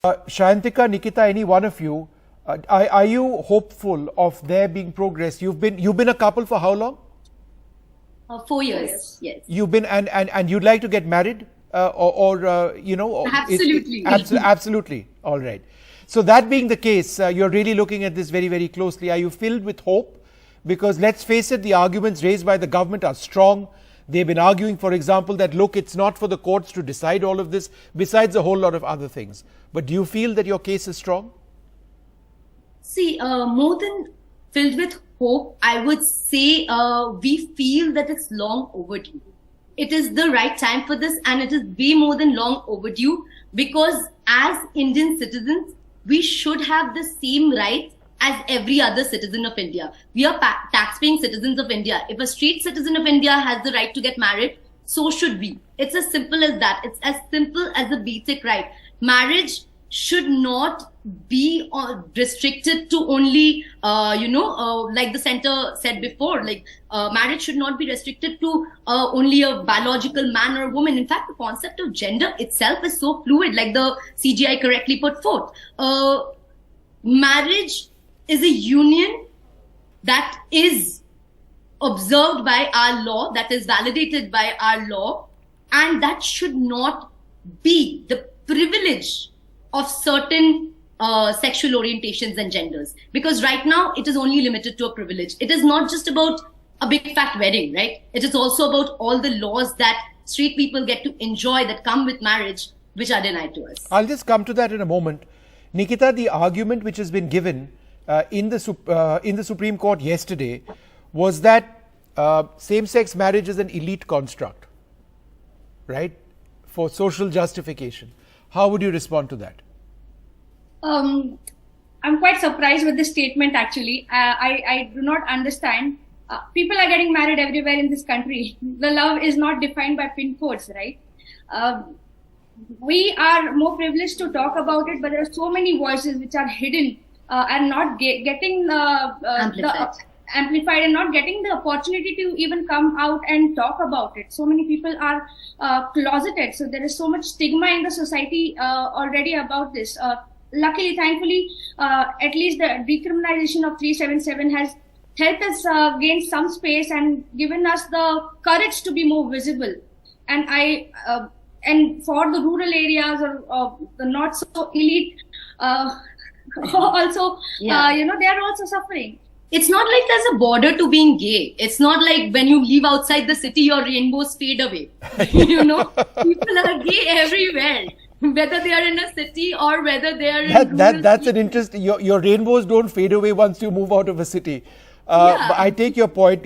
Sayantika, Nikita, any one of you, are you hopeful of there being progress? You've been a couple for how long? 4 years, yes. You've been and you'd like to get married, Absolutely. Absolutely. All right. So that being the case, you're really looking at this very, very closely. Are you filled with hope? Because let's face it, the arguments raised by the government are strong. They've been arguing, for example, that look, it's not for the courts to decide all of this, besides a whole lot of other things. But do you feel that your case is strong? See, more than filled with hope, I would say we feel that it's long overdue. It is the right time for this, and it is way more than long overdue, because as Indian citizens, we should have the same rights as every other citizen of India. We are tax-paying citizens of India. If a street citizen of India has the right to get married, so should we. It's as simple as that. It's as simple as a basic right. Marriage should not be restricted to only, like the center said before, marriage should not be restricted to only a biological man or a woman. In fact, the concept of gender itself is so fluid, like the CGI correctly put forth. Marriage is a union that is observed by our law, that is validated by our law, and that should not be the privilege of certain sexual orientations and genders. Because right now, it is only limited to a privilege. It is not just about a big fat wedding, right? It is also about all the laws that street people get to enjoy that come with marriage, which are denied to us. I'll just come to that in a moment. Nikita, the argument which has been given in the Supreme Court yesterday was that same-sex marriage is an elite construct, right, for social justification. How would you respond to that? I'm quite surprised with this statement, actually. I do not understand. People are getting married everywhere in this country. The love is not defined by pin codes, right? We are more privileged to talk about it, but there are so many voices which are hidden and not getting amplified and not getting the opportunity to even come out and talk about it. So many people are closeted. So there is so much stigma in the society already about this. Luckily, thankfully, at least the decriminalization of 377 has helped us gain some space and given us the courage to be more visible. And and for the rural areas or the not so elite, also, they are also suffering. It's not like there's a border to being gay. It's not like when you leave outside the city, your rainbows fade away. People are gay everywhere, whether they are in a city or whether they are in that's an interest. Your rainbows don't fade away once you move out of a city. I take your point.